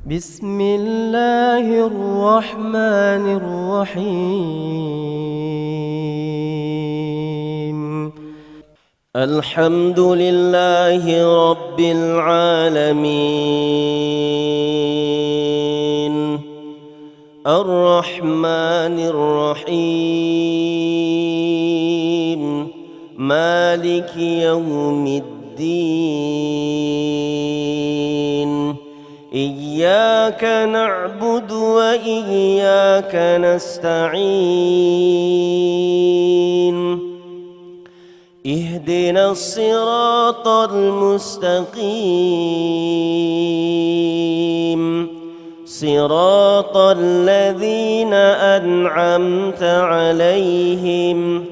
بسم الله الرحمن الرحيم. الحمد لله رب العالمين الرحمن الرحيم مالك يوم الدين. إياك نعبد وإياك نستعين. اهدنا الصراط المستقيم صراط الذين أنعمت عليهم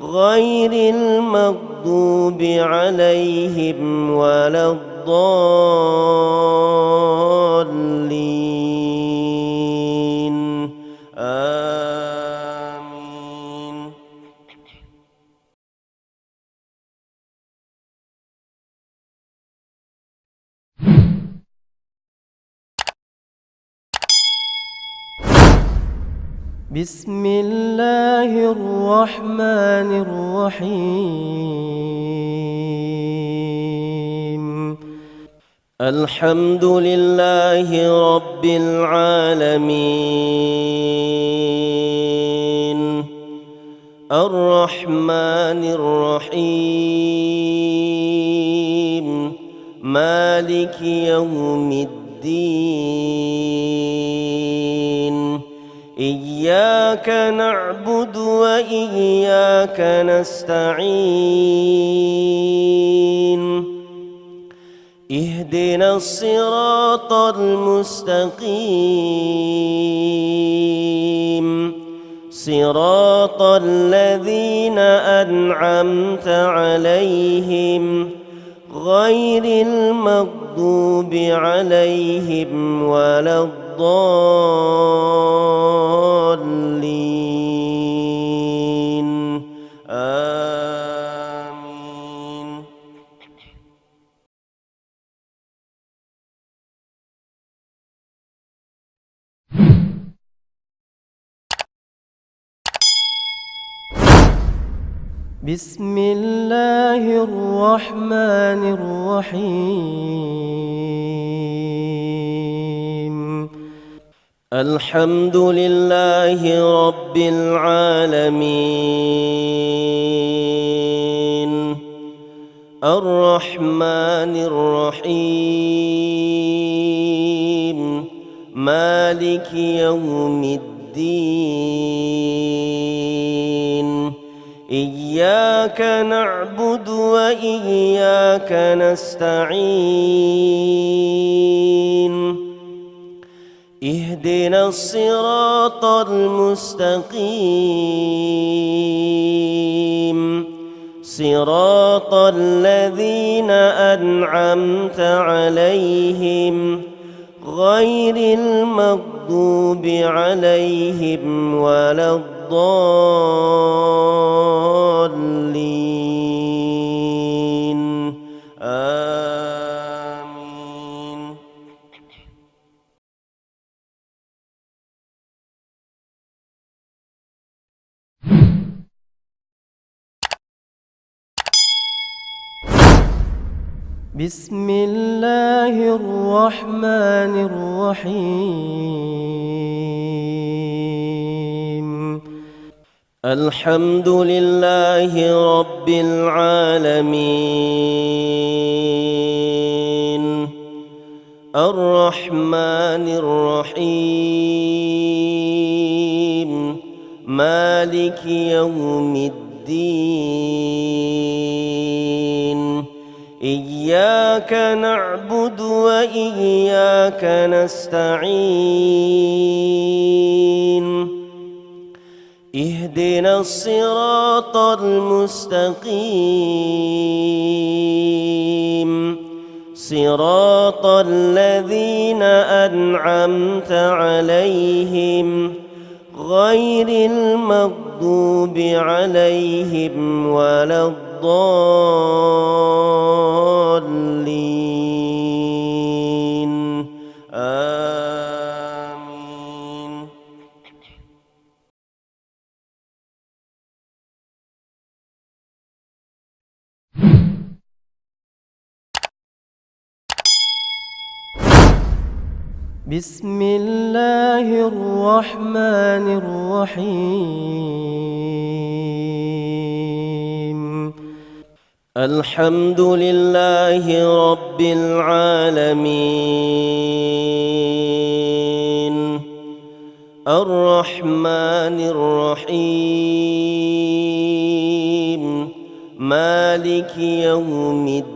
غير المغضوب عليهم ولا الضالين. آمين. بسم الله الرحمن الرحيم. الحمد لله رب العالمين الرحمن الرحيم مالك يوم الدين. إياك نعبد وإياك نستعين. اهدنا الصراط المستقيم صراط الذين أنعمت عليهم غير المغضوب عليهم ولا الضالين. آمين. بسم الله الرحمن الرحيم. الحمد لله رب العالمين الرحمن الرحيم مالك يوم الدين. إياك نعبد وإياك نستعين. اهدنا الصراط المستقيم صراط الذين أنعمت عليهم غير المغضوب عليهم ولا الضالين. آمين. بسم الله الرحمن الرحيم. الحمد لله رب العالمين الرحمن الرحيم مالك يوم الدين. إياك نعبد وإياك نستعين. اهدنا الصراط المستقيم صراط الذين أنعمت عليهم غير المغضوب عليهم ولا الضالين. بسم الله الرحمن الرحيم الحمد لله رب العالمين الرحمن الرحيم مالك يوم الدين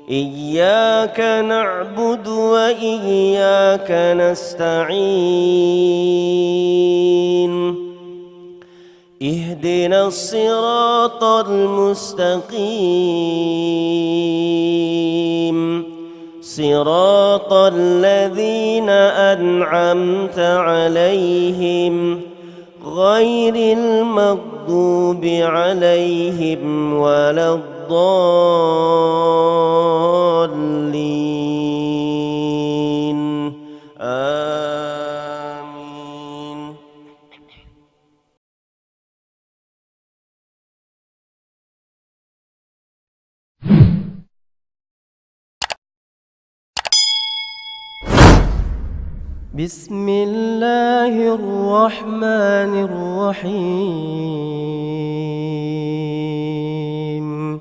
إياك نعبد وإياك نستعين اهدنا الصراط المستقيم صراط الذين أنعمت عليهم غير المغضوب عليهم ولا الضالين آمين. بسم الله الرحمن الرحيم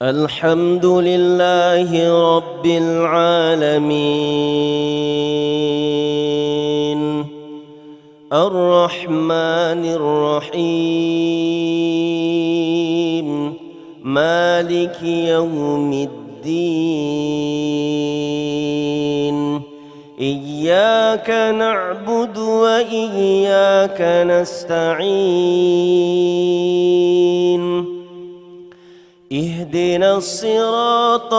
الحمد لله رب العالمين الرحمن الرحيم مالك يوم الدين إياك نعبد وإياك نستعين اهدنا الصراط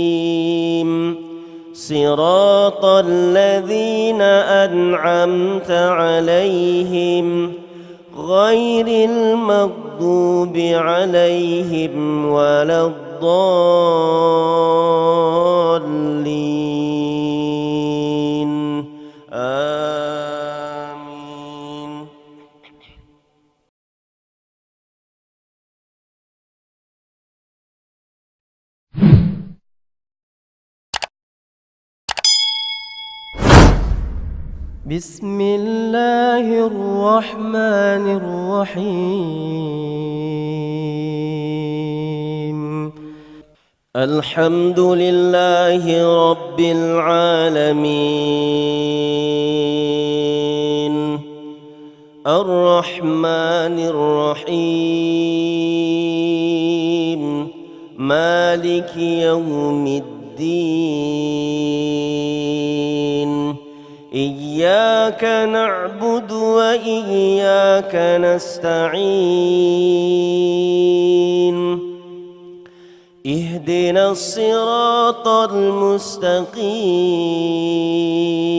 المستقيم صراط الذين أنعمت عليهم غير المغضوب عليهم ولا الضالين آمين. بسم الله الرحمن الرحيم الحمد لله رب العالمين الرحمن الرحيم مالك يوم الدين إياك نعبد وإياك نستعين اهدنا الصراط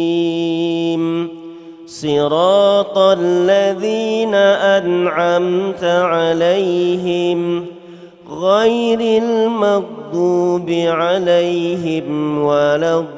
المستقيم صراط الذين أنعمت عليهم غير المغضوب عليهم ولا الضالين